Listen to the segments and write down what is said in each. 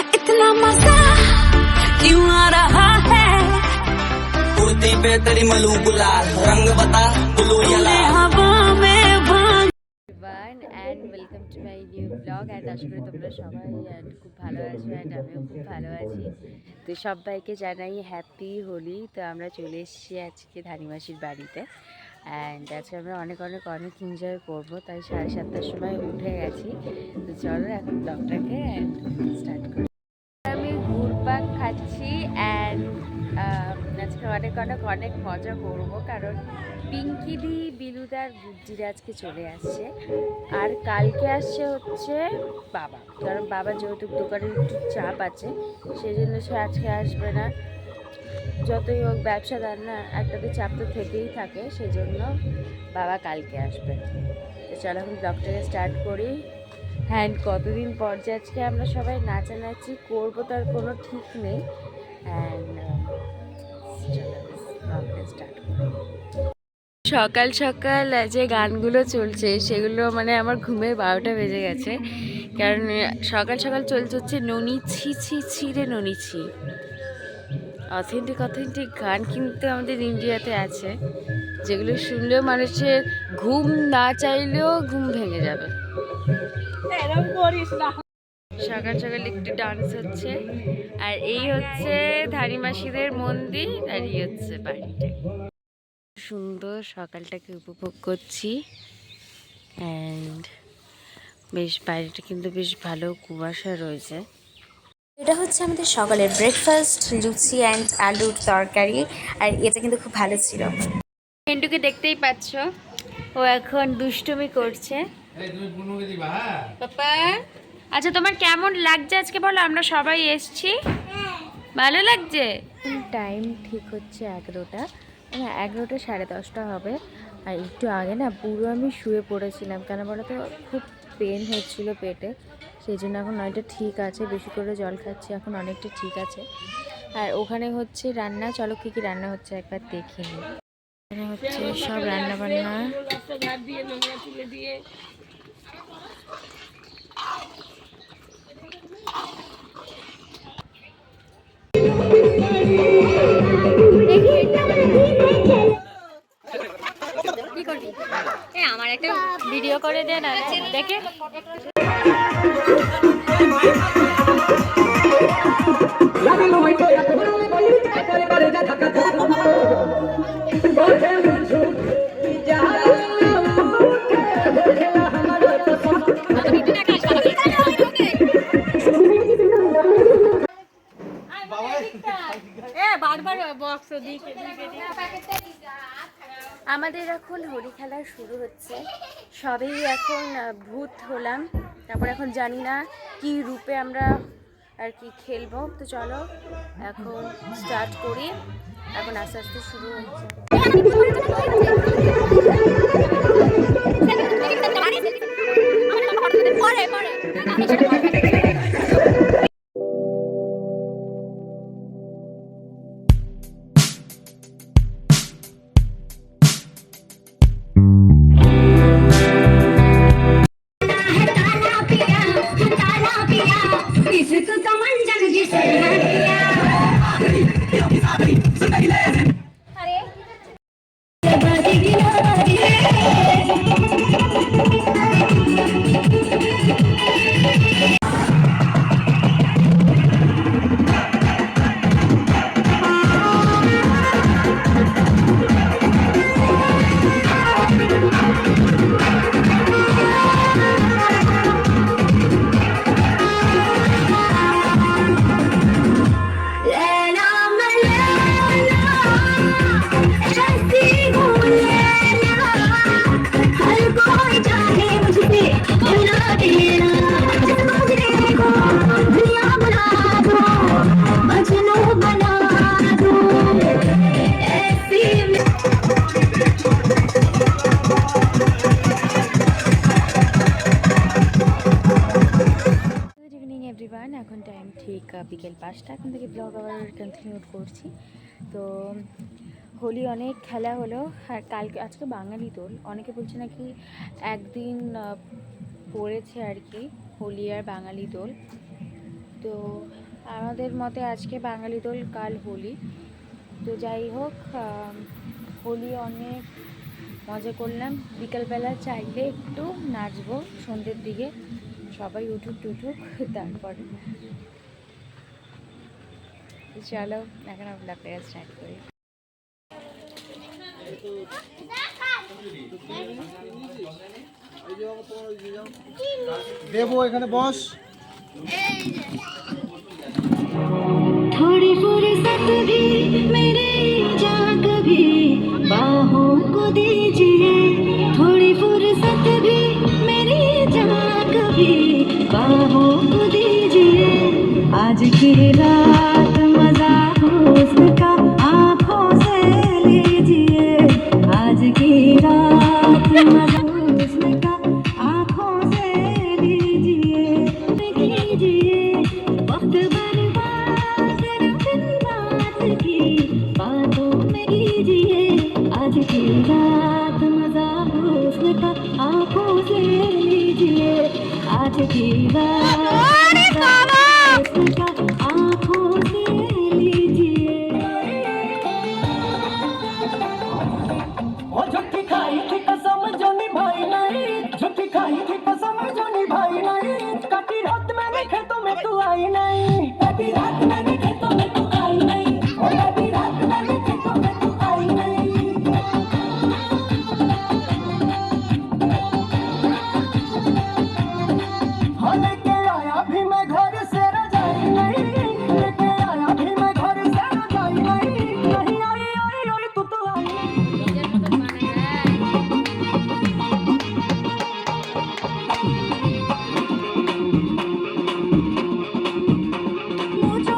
इतना मजा क्यों आ रहा है कुर्ती पे तेरी मलू गुलाल रंग बता ब्लू या लाल हवा में भाग and welcome to my new vlog and আশা করি তোমরা সবাই খুব ভালো আছো and আমিও খুব ভালো আছি। তো সবাইকে জানাই হ্যাপি হোলি। তো আমরা চলে এসেছি আজকে ধানিমাসির বাড়িতে অ্যান্ড আজকে আমরা অনেক এনজয় করবো, তাই 7:30টার সময় উঠে গেছি। তো চলো এখন ব্লগটাকে স্টার্ট করি। আমি ঘুরপাক খাচ্ছি অ্যান্ড আজকে অনেক মজা করবো, কারণ পিঙ্কিদি, বিলুদার, গুজ্জিরা আজকে চলে আসছে আর কালকে আসছে হচ্ছে বাবা, কারণ বাবা যেহেতু দোকানের একটু চাপ আছে সেই জন্য সে আজকে আসবে না। যতই হোক ব্যবসাদার না, একটাতে চাপ তো থেকেই থাকে, সেই জন্য বাবা কালকে আসবে। তো চলো এখন ব্লগটাকে স্টার্ট করি। হ্যাঁ, কতদিন পর যে আজকে আমরা সবাই নাচানাচি করবো তার কোনো ঠিক নেই। অ্যান্ড চলো ব্লগটা স্টার্ট করি। সকাল সকাল যে গানগুলো চলছে সেগুলো মানে আমার ঘুমের 12টা বেজে গেছে, কারণ সকাল সকাল চলছে হচ্ছে ননি ছি ছি ছি রে ননি ছি। অথেন্টিক গান কিন্তু আমাদের ইন্ডিয়াতে আছে, যেগুলো শুনলেও মানুষের ঘুম না চাইলেও ঘুম ভেঙে যাবে। সকাল সকাল একটু ডান্স হচ্ছে আর এই হচ্ছে ধানিমাসিদের মন্দির আর এই হচ্ছে বাড়িটা। সুন্দর সকালটাকে উপভোগ করছি অ্যান্ড বেশ বাইরেটা কিন্তু বেশ ভালো কুয়াশা রয়েছে। এটা হচ্ছে আমাদের সকালের ব্রেকফাস্ট, লুচি অ্যান্ড আলুর তরকারি, আর এটা কিন্তু খুব ভালো ছিল। হেন্টুকে দেখতেই পাচ্ছ, ও এখন দুষ্টুমি করছে। পাপা, আচ্ছা তোমার কেমন লাগছে আজকে বলো? আমরা সবাই এসছি, ভালো লাগছে? টাইম ঠিক হচ্ছে 11টা, মানে 11টা 10:30 হবে। আর একটু আগে না পুরো আমি শুয়ে পড়েছিলাম, কেন বলো তো, খুব পেন হচ্ছিল পেটে, সেই জন্য এখন অনেকটা ঠিক আছে। বেশি করে জল খাচ্ছি, এখন অনেকটা ঠিক আছে। আর ওখানে হচ্ছে রান্না, চলো কী কী রান্না হচ্ছে একবার দেখে নিই। এখানে হচ্ছে সব রান্না বান্না। কি করবি? আমার একটা ভিডিও করে দে না, দেখে। আমাদের এখন হোলি খেলা শুরু হচ্ছে, সবেই এখন ভূত হলাম, তারপর এখন জানি না কি রূপে আমরা আর কি খেলবো। তো চলো এখন স্টার্ট করি, এখন আস্তে আস্তে শুরু হচ্ছে। এখন টাইম ঠিক বিকেল 5টা, এখন থেকে ব্লগ আবার কন্টিনিউ করছি। তো হোলি অনেক খেলা হলো, আর কালকে আজকে বাঙালি দোল, অনেকে বলছে নাকি একদিন পড়েছে আর কি হোলি আর বাঙালি দোল। তো আমাদের মতে আজকে বাঙালি দোল, কাল হোলি। তো যাই হোক, হোলি অনেক মজা করলাম। বিকালবেলা চাইলে একটু নাচবো সন্ধ্যের দিকে, সবাই উঠুক টুঠুক, তারপরে চলো এখন ব্লগটা স্টার্ট করি। দেবো এখানে বস। थोड़ी फुर्सत भी मेरे जा कभी बाहों को दीजिए, थोड़ी फुर्सत भी मेरी जा कभी बाहों को दीजिए। आज की रात मजा हुस्न का आंखों से लीजिए, आज की रात मजा हुस्न का आंखों से लीजिए। कीजिए वक्त बर्बाद दिन रात की बातों में कीजिए, आज की रात मजा हुस्न का आंखों से लीजिए, आज की रात मजा हुस्न का आंखों से लीजिए। ओ झूठी खाई थी कसम जो निभाई नहीं, झूठी खाई थी कसम जो निभाई नहीं। काटी रात मैंने खेतों में तू आई नहीं, काटी रात मैंने खेतों में तू आई नहीं, ओ काटी रात मैंने खेतों में तू आई नहीं। हाँ लेके आया भी मैं घर से रजाई नहीं, लेके आया भी मैं घर से रजाई नहीं। नहीं आई आई आई तू तो आई मुझे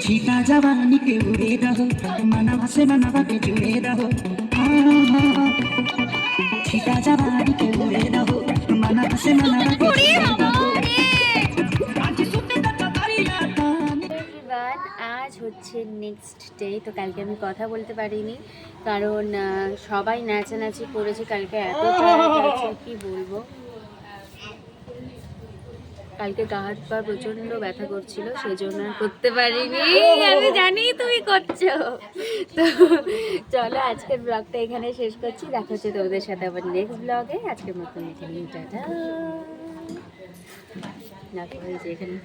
छीटा जवानी के उड़े रहो मनवा से मनवा के जुड़े रहो छीटा जवानी के उड़े रहो मनवा से मनवा के जुड़े रहो आज सुनते दरिया এভরিওয়ান, আজ হচ্ছে নেক্সট ডে। তো কালকে আমি কথা বলতে পারিনি কারণ সবাই নাচানাচি করেছে কালকে, এত টায়ার্ড আছে কি বলবো। কালকে গা হাত পা প্রচণ্ড ব্যথা করছিল, সেই জন্য আর করতে পারিনি। আমি জানি তুমি করছো। তো চলো আজকের ব্লগটা এখানে শেষ করছি, দেখা হচ্ছে তোমাদের সাথে আবার নেক্সট ব্লগে। আজকের মতন এখানে টাটা। দেখো এই যে এখানে